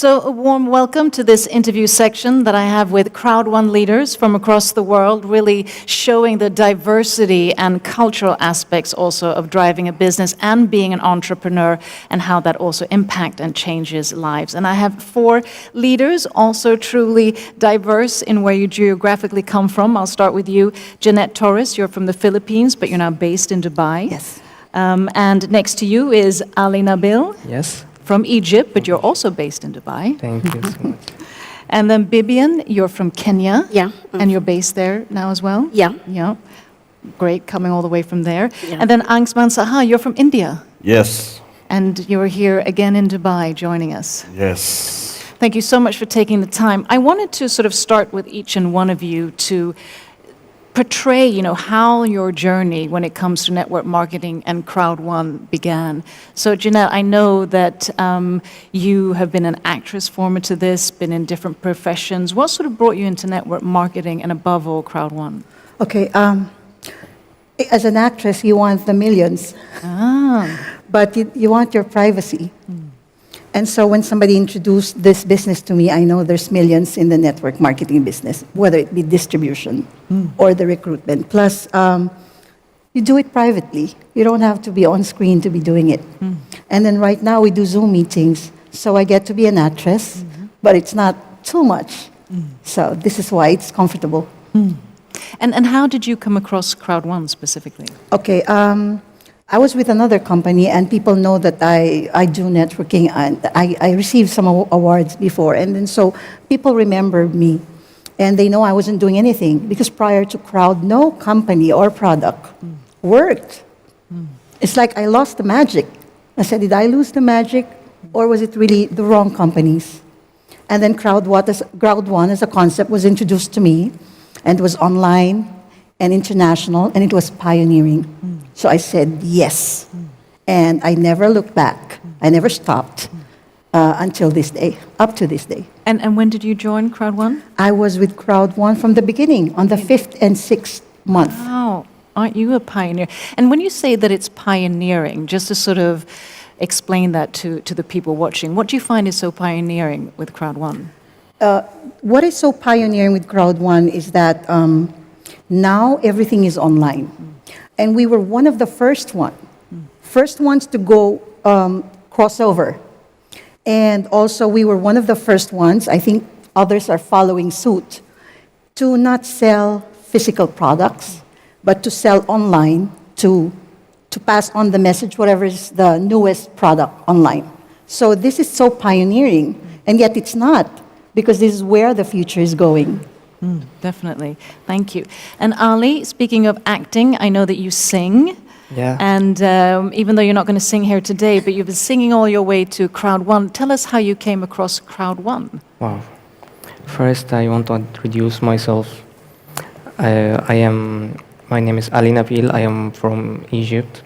So a warm welcome to this interview section that I have with Crowd1 leaders from across the world, really showing the diversity and cultural aspects also of driving a business and being an entrepreneur, and how that also impacts and changes lives. And I have 4 leaders, also truly diverse in where you geographically come from. I'll start with you, Jeanette Torres. You're from the Philippines, but you're now based in Dubai. Yes. And next to you is Ali Nabil. Yes, From Egypt, but you're also based in Dubai. thank you so much. And then Bibian, you're from Kenya. Yeah. And you're based there now as well? Yeah. Yeah. Great, coming all the way from there. Yeah. And then Angsman Saha, you're from India. Yes, And you're here again in Dubai joining us. yes. Thank you so much for taking the time. I wanted to sort of start with each and one of you to portray, how your journey when it comes to network marketing and Crowd1 began. So, Jeanette, I know that you have been an actress former to this, been in different professions. What sort of brought you into network marketing and above all, Crowd1? Okay. As an actress, you want the millions, but you want your privacy. And so when somebody introduced this business to me, I know there's millions in the network marketing business, whether it be distribution or the recruitment. Plus, you do it privately. You don't have to be on screen to be doing it. And then right now we do Zoom meetings, so I get to be an actress, but it's not too much. So this is why it's comfortable. And how did you come across Crowd1 specifically? Okay, I was with another company, and people know that I do networking, and I received some awards before, and then so people remember me, and they know I wasn't doing anything, because prior to Crowd, no company or product worked. It's like I lost the magic. I said, did I lose the magic, or was it really the wrong companies? And then Crowd1 as a concept was introduced to me, and it was online and international, and it was pioneering. So I said yes, and I never looked back. I never stopped until this day, up to this day. And when did you join Crowd1? I was with Crowd1 from the beginning, on the 5th and 6th month. Wow, aren't you a pioneer? And when you say that it's pioneering, just to sort of explain that to the people watching, what do you find is so pioneering with Crowd1? What is so pioneering with Crowd1 is that now everything is online. And we were one of the first ones to go crossover. And also we were one of the first ones, I think others are following suit, to not sell physical products, but to sell online, to pass on the message, whatever is the newest product online. So this is so pioneering, and yet it's not, because this is where the future is going. Definitely. Thank you. And Ali, speaking of acting, I know that you sing. Yeah. And even though you're not going to sing here today, but you've been singing all your way to Crowd1. Tell us how you came across Crowd1. Wow. First, I want to introduce myself. My name is Ali Nabil. I am from Egypt.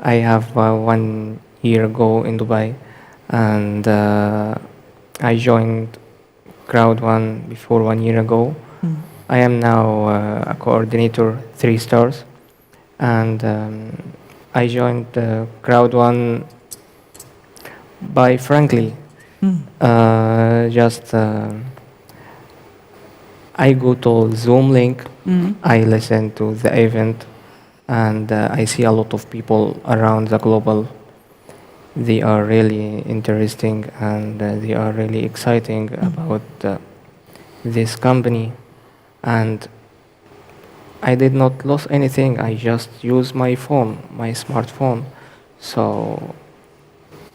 I have 1 year ago in Dubai, and I joined Crowd1 before 1 year ago. I am now a coordinator, 3 stars, and I joined Crowd1 by frankly, I go to Zoom link, I listen to the event, and I see a lot of people around the global. They are really interesting, and they are really exciting about this company. And I did not lose anything. I just use my phone, my smartphone. So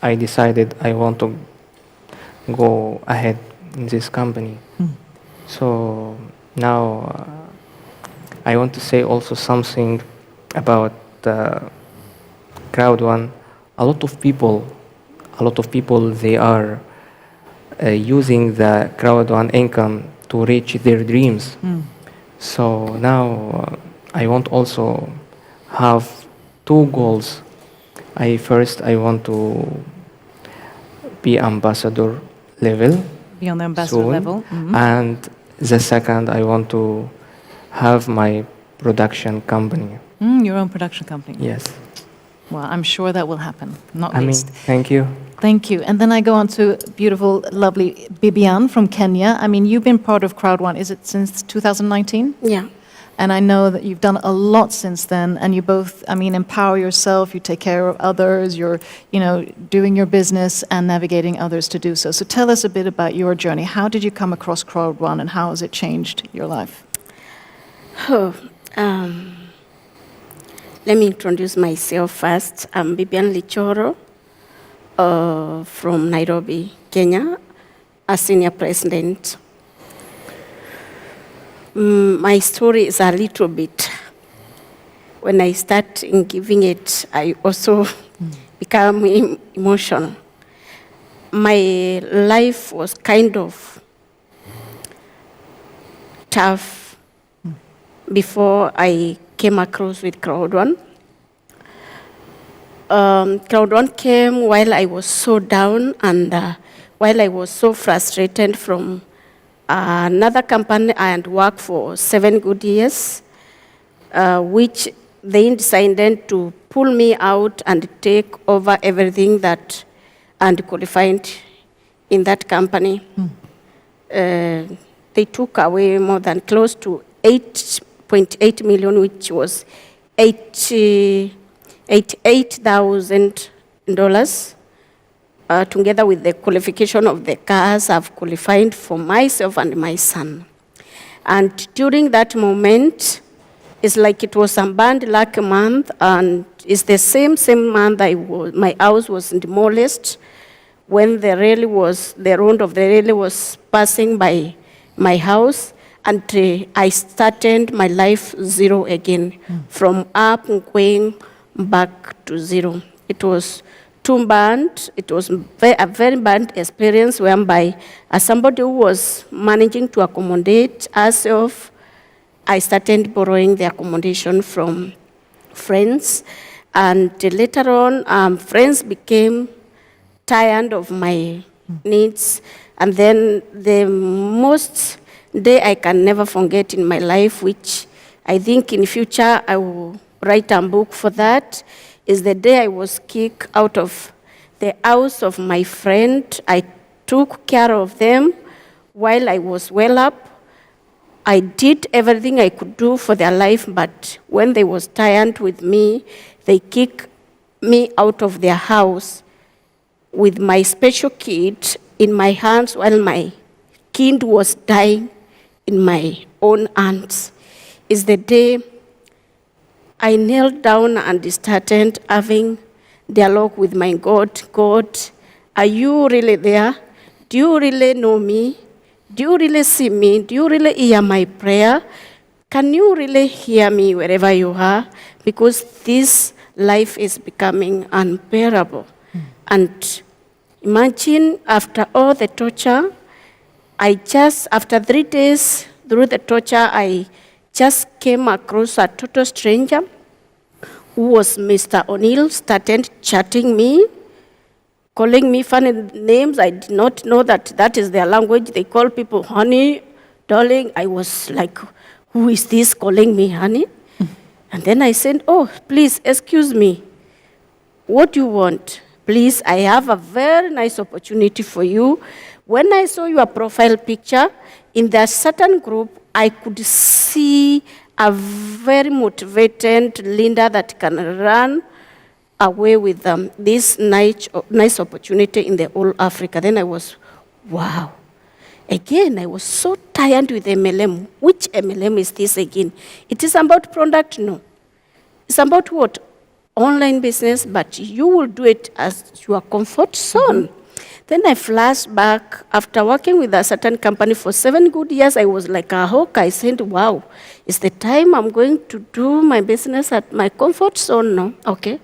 I decided I want to go ahead in this company. So now I want to say also something about Crowd1. A lot of people, they are using the Crowd1 income to reach their dreams. So now I want also have 2 goals. First, I want to be ambassador level. Be on the ambassador soon. level. And the second, I want to have my production company. Your own production company. Yes. Well, I'm sure that will happen, not I mean, least. thank you. Thank you. And then I go on to beautiful, lovely Bibian from Kenya. I mean, you've been part of Crowd1, is it since 2019? Yeah. And I know that you've done a lot since then, and you both, I mean, empower yourself, you take care of others, you're, doing your business and navigating others to do so. So tell us a bit about your journey. How did you come across Crowd1 and how has it changed your life? Oh, let me introduce myself first. I'm Bibian Lichoro from Nairobi, Kenya, a senior president. My story is a little bit. When I start in giving it, I also become emotional. My life was kind of tough before I came across with Crowd1. Crowd1 came while I was so down and while I was so frustrated from another company I had worked for 7 good years, which they decided to pull me out and take over everything that and qualified in that company. They took away more than close to 8.8 million, which was $88,000, together with the qualification of the cars I've qualified for myself and my son. And during that moment, it's like it was a bad luck month, and it's the same month my house was demolished when the road of the railway was passing by my house. And I started my life zero again, from up going back to zero. It was too bad. It was a very bad experience whereby, as somebody who was managing to accommodate herself, I started borrowing the accommodation from friends. And later on, friends became tired of my needs. And then the most day I can never forget in my life, which I think in future I will write a book for that, is the day I was kicked out of the house of my friend. I took care of them while I was well up. I did everything I could do for their life, but when they was tired with me, they kicked me out of their house with my special kid in my hands while my kid was dying in my own hands. Is the day I knelt down and started having dialogue with my God. God, are you really there? Do you really know me? Do you really see me? Do you really hear my prayer? Can you really hear me wherever you are? Because this life is becoming unbearable. And imagine after all the torture, after 3 days through the torture, I just came across a total stranger who was Mr. O'Neill, started chatting me, calling me funny names. I did not know that is their language. They call people honey, darling. I was like, who is this calling me honey? And then I said, oh, please, excuse me. What do you want? Please, I have a very nice opportunity for you. When I saw your profile picture, in that certain group, I could see a very motivated Linda that can run away with this nice opportunity in the whole Africa. Then I was, wow. Again, I was so tired with MLM. Which MLM is this again? It is about product? No. It's about what? Online business, but you will do it as your comfort zone. Then I flashed back. After working with a certain company for 7 good years, I was like a hawk. I said, wow, it's the time I'm going to do my business at my comfort zone now. Okay.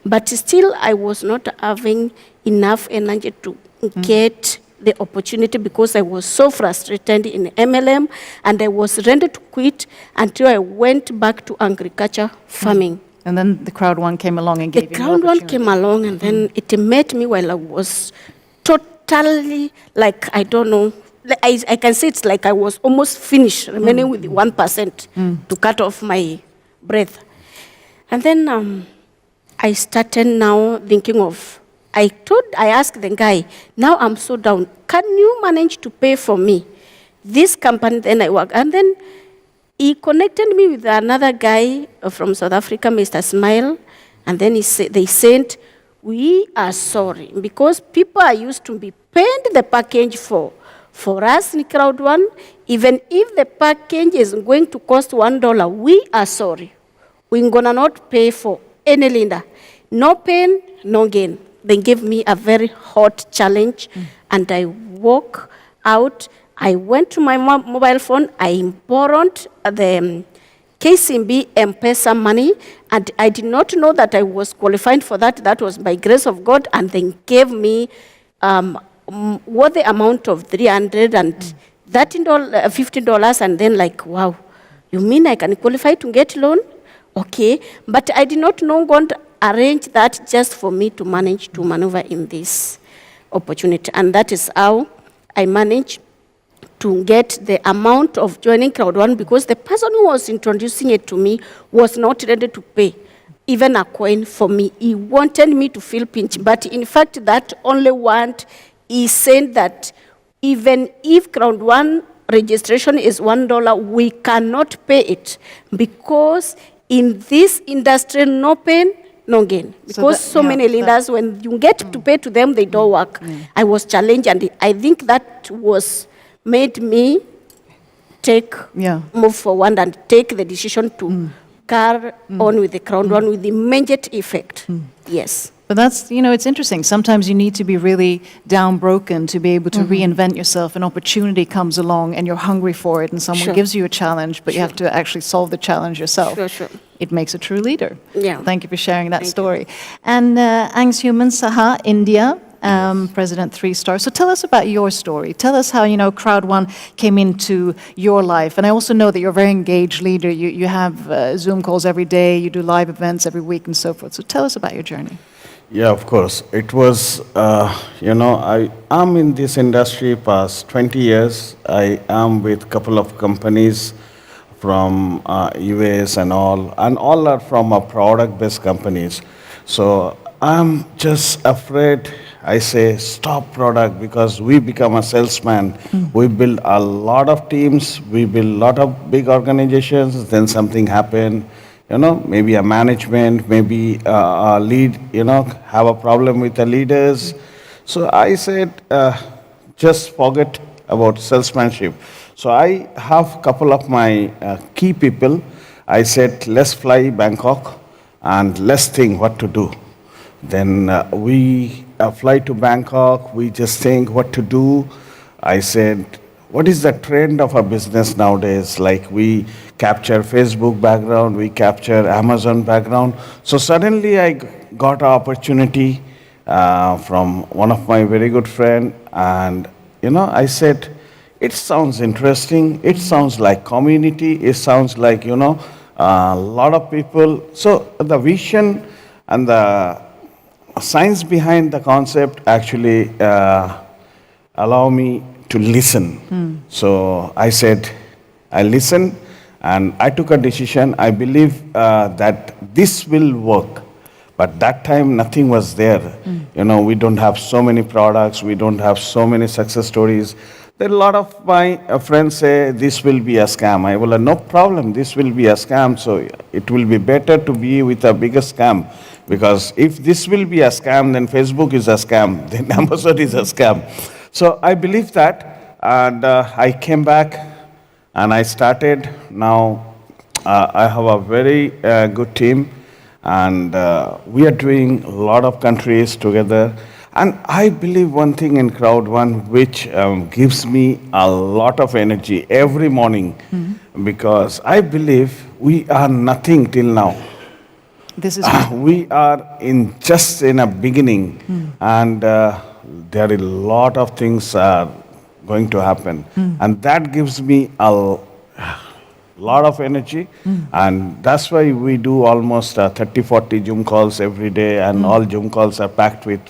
But still, I was not having enough energy to get the opportunity because I was so frustrated in MLM, and I was ready to quit until I went back to agriculture farming. And then the Crowd1 came along and gave you The Crowd1 an came along, and then it met me while I was totally, like, I don't know, I can say it's like I was almost finished, remaining with the 1% to cut off my breath. And then I started now thinking of, I asked the guy, now I'm so down, can you manage to pay for me this company? Then I work. And then he connected me with another guy from South Africa, Mr. Smile. And then they said, we are sorry, because people are used to be paying the package for us in Crowd1. Even if the package is going to cost $1, we are sorry. We're gonna not pay for any lender. No pain, no gain. They gave me a very hot challenge, and I walk out. I went to my mobile phone. I borrowed the KCB M-Pesa money, and I did not know that I was qualified for that. That was by grace of God, and they gave me what the amount of $350, and then like, wow, you mean I can qualify to get loan? Okay, but I did not know God arranged that just for me to manage to maneuver in this opportunity, and that is how I managed to get the amount of joining Crowd1, because the person who was introducing it to me was not ready to pay even a coin for me. He wanted me to feel pinch, but in fact that only want, he said that even if Crowd1 registration is $1, we cannot pay it, because in this industry, no pain, no gain. Because so many leaders, when you get to pay to them, they don't work. I was challenged, and I think that was made me move forward and take the decision to carry on with the Crowd1 with immediate effect. Yes. But that's, it's interesting. Sometimes you need to be really downbroken to be able to reinvent yourself. An opportunity comes along and you're hungry for it, and someone gives you a challenge, but you have to actually solve the challenge yourself. It makes a true leader. Yeah. Thank you for sharing that story. And Angsuman Saha, India, President 3-star. So tell us about your story. Tell us how, Crowd1 came into your life. And I also know that you're a very engaged leader. You have Zoom calls every day, you do live events every week and so forth. So tell us about your journey. Yeah, of course. It was, I am in this industry past 20 years. I am with a couple of companies from US and all are from product-based companies. So I'm just afraid, I say, stop product, because we become a salesman. We build a lot of teams, we build a lot of big organizations, then something happen. Maybe a management, maybe a lead, have a problem with the leaders. So I said, just forget about salesmanship. So I have a couple of my key people. I said, let's fly Bangkok and let's think what to do. Then we fly to Bangkok, we just think what to do. I said, what is the trend of our business nowadays? Like we capture Facebook background, we capture Amazon background. So suddenly I got an opportunity from one of my very good friend, and I said, it sounds interesting, it sounds like community, it sounds like, a lot of people. So the vision and the science behind the concept actually allow me to listen. So I said, I listen, and I took a decision. I believe that this will work. But that time, nothing was there. We don't have so many products. We don't have so many success stories. Then a lot of my friends say, this will be a scam. I will, no problem, this will be a scam. So it will be better to be with a bigger scam. Because if this will be a scam, then Facebook is a scam. Then Amazon is a scam. So I believe that, and I came back and I started. Now I have a very good team, and we are doing a lot of countries together. And I believe one thing in Crowd1 which gives me a lot of energy every morning, because I believe we are nothing till now. This is we are just in a beginning, and there are a lot of things going to happen, and that gives me a lot of energy, and that's why we do almost 30-40 Zoom calls every day, and all Zoom calls are packed with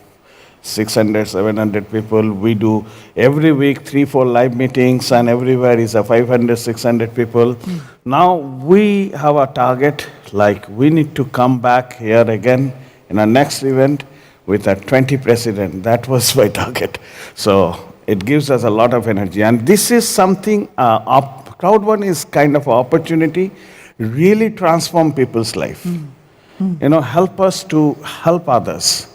600, 700 people. We do every week 3-4 live meetings, and everywhere is a 500, 600 people. Now we have a target, like we need to come back here again In our next event, with a 20 president, that was my target. So it gives us a lot of energy. And this is something, Crowd1 is kind of an opportunity, really transform people's life. Help us to help others.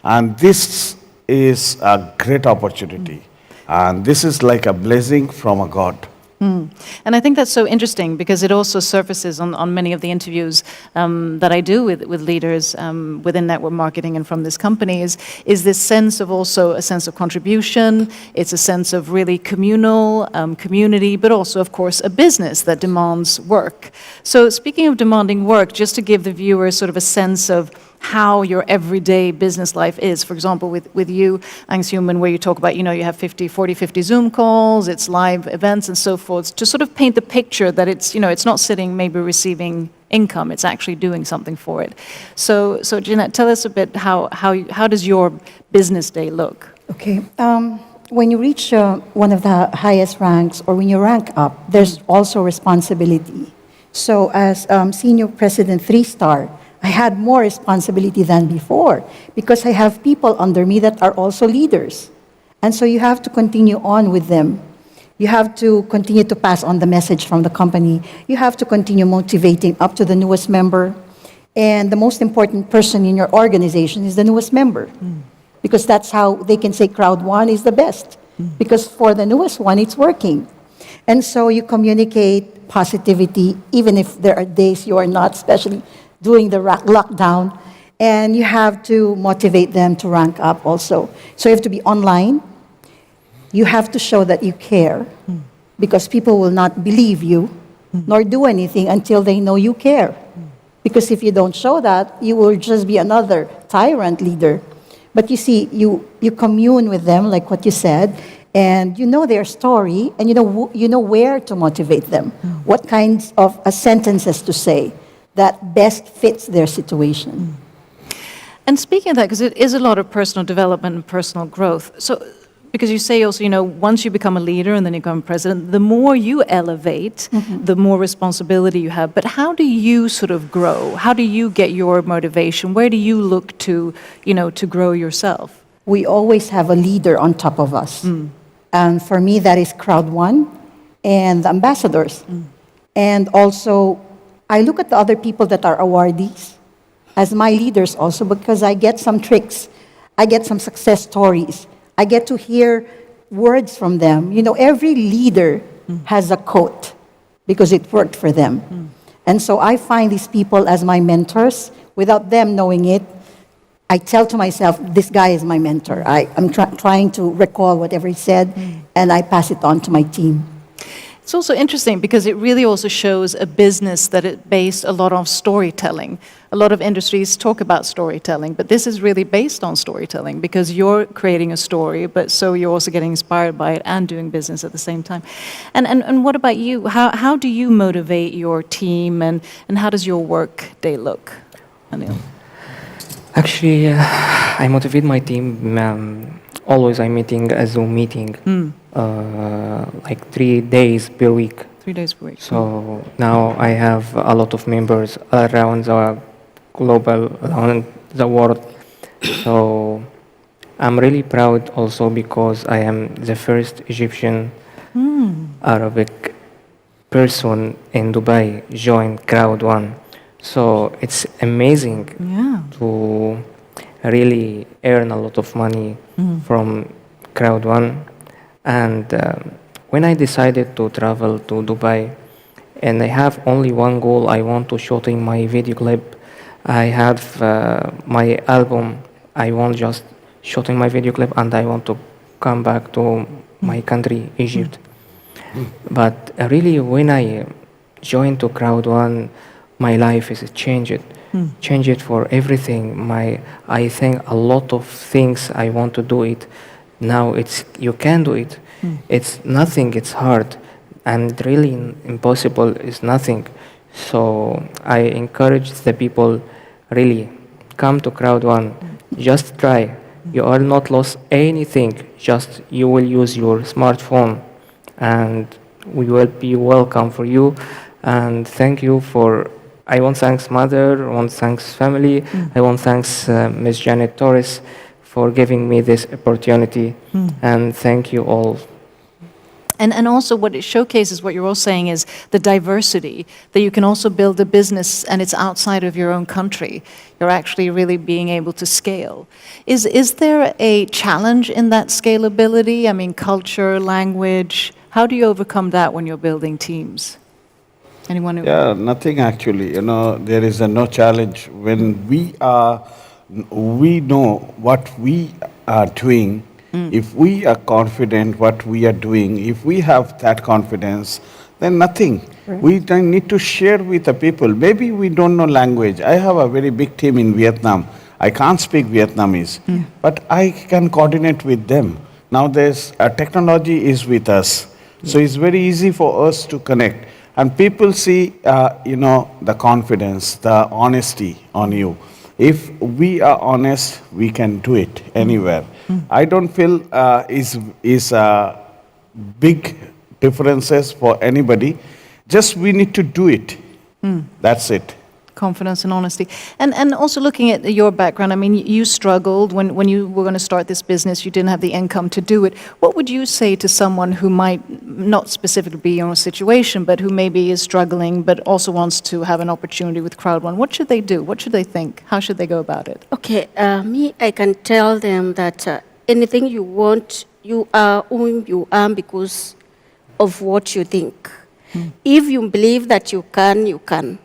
And this is a great opportunity. And this is like a blessing from a God. And I think that's so interesting because it also surfaces on many of the interviews that I do with leaders within network marketing and from this company is this sense of also a sense of contribution. It's a sense of really communal, community, but also, of course, a business that demands work. So speaking of demanding work, just to give the viewers sort of a sense of how your everyday business life is. For example, with you, Angshuman, where you talk about, you have 50 Zoom calls, it's live events and so forth, to sort of paint the picture that it's, it's not sitting maybe receiving income, it's actually doing something for it. So Jeanette, tell us a bit how does your business day look? Okay. When you reach one of the highest ranks or when you rank up, there's also responsibility. So as Senior President 3-star, I had more responsibility than before because I have people under me that are also leaders. And so you have to continue on with them. You have to continue to pass on the message from the company. You have to continue motivating up to the newest member. And the most important person in your organization is the newest member. Because that's how they can say Crowd1 is the best. Because for the newest one, it's working. And so you communicate positivity, even if there are days you are not, especially during the lockdown, and you have to motivate them to rank up also. So you have to be online. You have to show that you care, because people will not believe you, nor do anything until they know you care. Because if you don't show that, you will just be another tyrant leader. But you see, you commune with them, like what you said, and you know their story, and you know where to motivate them, what kinds of sentences to say that best fits their situation. And speaking of that, because it is a lot of personal development and personal growth, so because you say also, once you become a leader and then you become president, the more you elevate, the more responsibility you have. But how do you sort of grow? How do you get your motivation? Where do you look to, to grow yourself? We always have a leader on top of us. And for me, that is Crowd1 and the ambassadors. And also, I look at the other people that are awardees as my leaders also because I get some tricks. I get some success stories. I get to hear words from them. Every leader has a quote because it worked for them. And so I find these people as my mentors. Without them knowing it, I tell to myself, this guy is my mentor. I'm trying to recall whatever he said, and I pass it on to my team. It's also interesting because it really also shows a business that is based a lot on storytelling. A lot of industries talk about storytelling, but this is really based on storytelling because you're creating a story, but so you're also getting inspired by it and doing business at the same time. And what about you? How do you motivate your team and how does your work day look, Anil? Actually, I motivate my team. Always I'm meeting a Zoom meeting, like 3 days per week. 3 days per week. So now I have a lot of members around the around the world. So I'm really proud also because I am the first Egyptian Arabic person in Dubai join Crowd1. So it's amazing to really earn a lot of money from Crowd1. And when I decided to travel to Dubai, and I have only one goal, I want to shooting my video clip. I have my album, I want just shooting my video clip, and I want to come back to my country, Egypt. But really, when I joined to Crowd1, my life is changed. Changed for everything. I think a lot of things I want to do it. Now you can do it. It's nothing, it's hard. And really impossible is nothing. So I encourage the people, really, come to Crowd1. Just try. You are not lost anything. Just you will use your smartphone and we will be welcome for you. And thank you for I want thanks mother, I want thanks family, I want thanks Ms. Janet Torres for giving me this opportunity, and thank you all. And also what it showcases, what you're all saying, is the diversity, that you can also build a business and it's outside of your own country. You're actually really being able to scale. Is there a challenge in that scalability? I mean, culture, language, how do you overcome that when you're building teams? Anyone who... Yeah, nothing actually. There is no challenge. When we know what we are doing, if we are confident what we are doing, if we have that confidence, then nothing. Right. We don't need to share with the people. Maybe we don't know language. I have a very big team in Vietnam. I can't speak Vietnamese, but I can coordinate with them. Now technology is with us. So it's very easy for us to connect. And people see, the confidence, the honesty on you. If we are honest, we can do it anywhere. I don't feel is big differences for anybody. Just we need to do it. That's it. Confidence and honesty. And also looking at your background, I mean, you struggled when you were going to start this business, you didn't have the income to do it. What would you say to someone who might not specifically be in your situation, but who maybe is struggling, but also wants to have an opportunity with Crowd1? What should they do? What should they think? How should they go about it? Okay, I can tell them that anything you want, you are whom you are because of what you think. If you believe that you can, you can.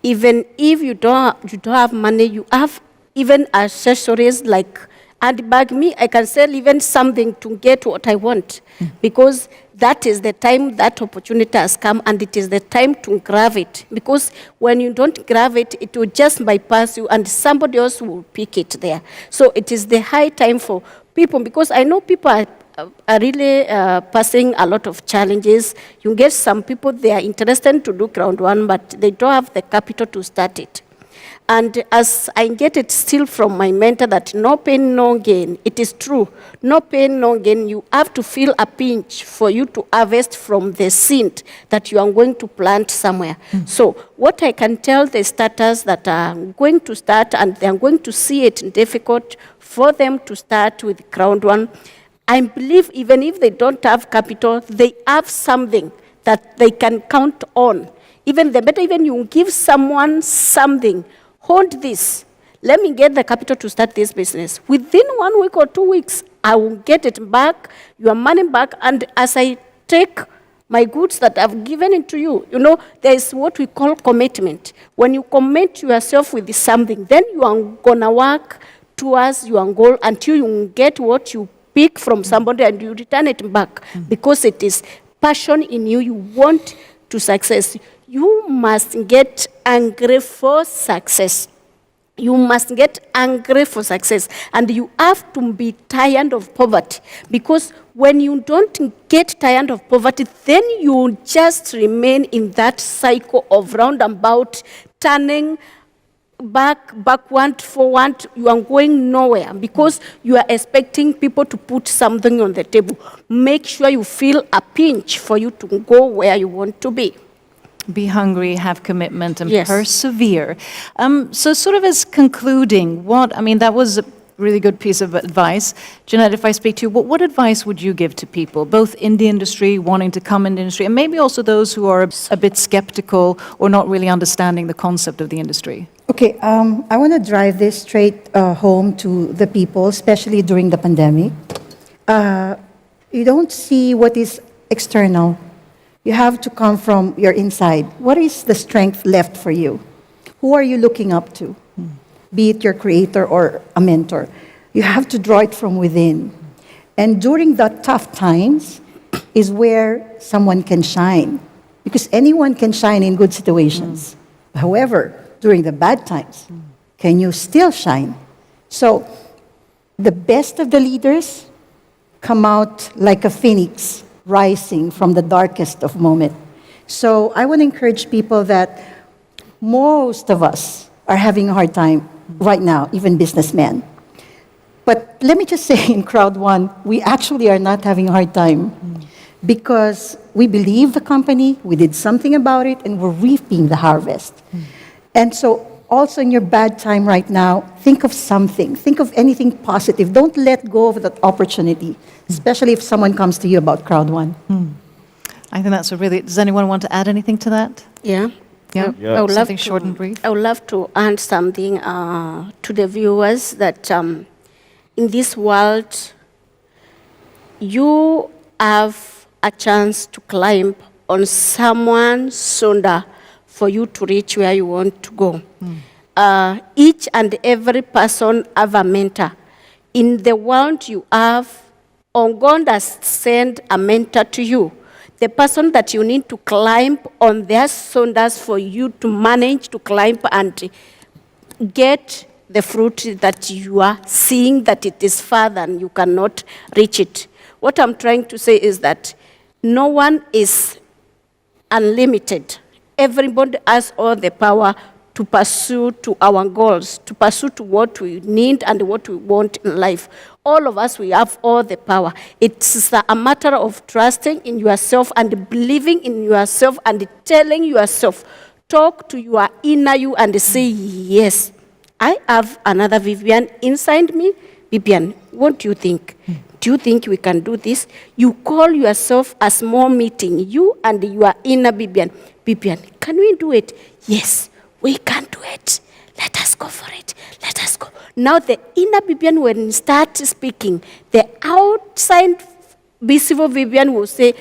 Even if you don't have money, you have even accessories like handbag. Me, I can sell even something to get what I want, because that is the time that opportunity has come, and it is the time to grab it. Because when you don't grab it, it will just bypass you, and somebody else will pick it there. So it is the high time for people, because I know people are really passing a lot of challenges. You get some people, they are interested to do Crowd1, but they don't have the capital to start it. And as I get it still from my mentor that no pain, no gain, it is true. No pain, no gain. You have to feel a pinch for you to harvest from the seed that you are going to plant somewhere. So what I can tell the starters that are going to start and they are going to see it difficult for them to start with Crowd1, I believe even if they don't have capital, they have something that they can count on. Even the better, even you give someone something, hold this. Let me get the capital to start this business. Within 1 week or 2 weeks, I will get it back, your money back, and as I take my goods that I've given it to you, there is what we call commitment. When you commit yourself with something, then you are gonna work towards your goal until you get what you pick from somebody and you return it back, because it is passion in you. You want to success. You must get angry for success. You must get angry for success. And you have to be tired of poverty. Because when you don't get tired of poverty, then you just remain in that cycle of roundabout, turning backward, forward. You are going nowhere because you are expecting people to put something on the table. Make sure you feel a pinch for you to go where you want to be. Be hungry, have commitment, and Yes. persevere. So sort of as concluding, that was a really good piece of advice. Jeanette, if I speak to you, what advice would you give to people, both in the industry, wanting to come in the industry, and maybe also those who are a bit skeptical or not really understanding the concept of the industry? Okay, I want to drive this straight home to the people, especially during the pandemic. You don't see what is external. You have to come from your inside. What is the strength left for you? Who are you looking up to? Be it your creator or a mentor. You have to draw it from within. And during the tough times is where someone can shine. Because anyone can shine in good situations. However, during the bad times, can you still shine? So, the best of the leaders come out like a phoenix rising from the darkest of moments. So, I want to encourage people that most of us are having a hard time right now, even businessmen. But let me just say in Crowd1, we actually are not having a hard time because we believe the company, we did something about it, and we're reaping the harvest. And so also in your bad time right now, think of something. Think of anything positive. Don't let go of that opportunity, especially if someone comes to you about Crowd1. I think that's a really. Does anyone want to add anything to that? Yeah. Yeah. Yeah. I would love Something short and brief. I would love to add something to the viewers that in this world, you have a chance to climb on someone's shoulder for you to reach where you want to go. Each and every person have a mentor. In the world you have, God has sent a mentor to you. The person that you need to climb on their shoulders for you to manage to climb and get the fruit that you are seeing that it is far than you cannot reach it. What I'm trying to say is that no one is unlimited. Everybody has all the power to pursue to our goals, to pursue to what we need and what we want in life. All of us, we have all the power. It's a matter of trusting in yourself and believing in yourself and telling yourself, talk to your inner you and say, yes, I have another Vivian inside me. Vivian, what do you think? Do you think we can do this? You call yourself a small meeting, you and your inner Vivian. Vivian, can we do it? Yes, we can do it. Let us go for it. Let us go. Now the inner Vivian, when you start speaking, the outside visible Vivian will say,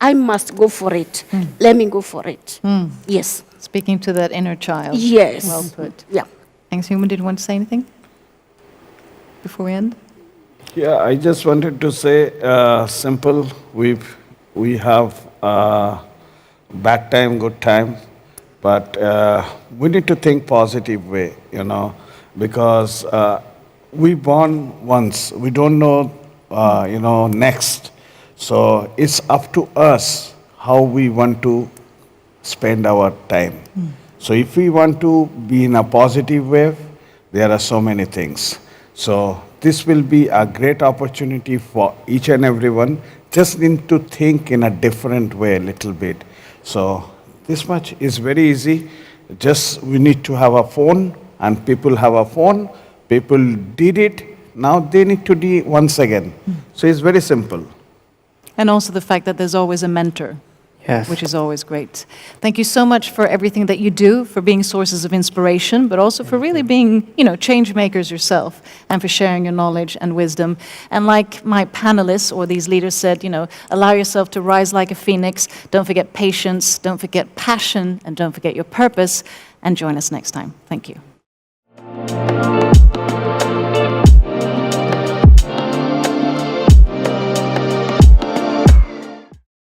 I must go for it. Let me go for it. Yes. Speaking to that inner child. Yes. Well put. Yeah. Thanks. Human, did you want to say anything before we end? Yeah, I just wanted to say simple. We have bad time, good time, but we need to think positive way, because we born once. We don't know, next. So it's up to us how we want to spend our time. So if we want to be in a positive way, there are so many things. So this will be a great opportunity for each and everyone. Just need to think in a different way a little bit. So this much is very easy. Just we need to have a phone, and people have a phone. People did it. Now they need to do it once again. So it's very simple. And also the fact that there's always a mentor. Yes. Which is always great. Thank you so much for everything that you do, for being sources of inspiration, but also for really being, change makers yourself, and for sharing your knowledge and wisdom. And like my panelists or these leaders said, allow yourself to rise like a phoenix. Don't forget patience, don't forget passion, and don't forget your purpose. And join us next time. Thank you.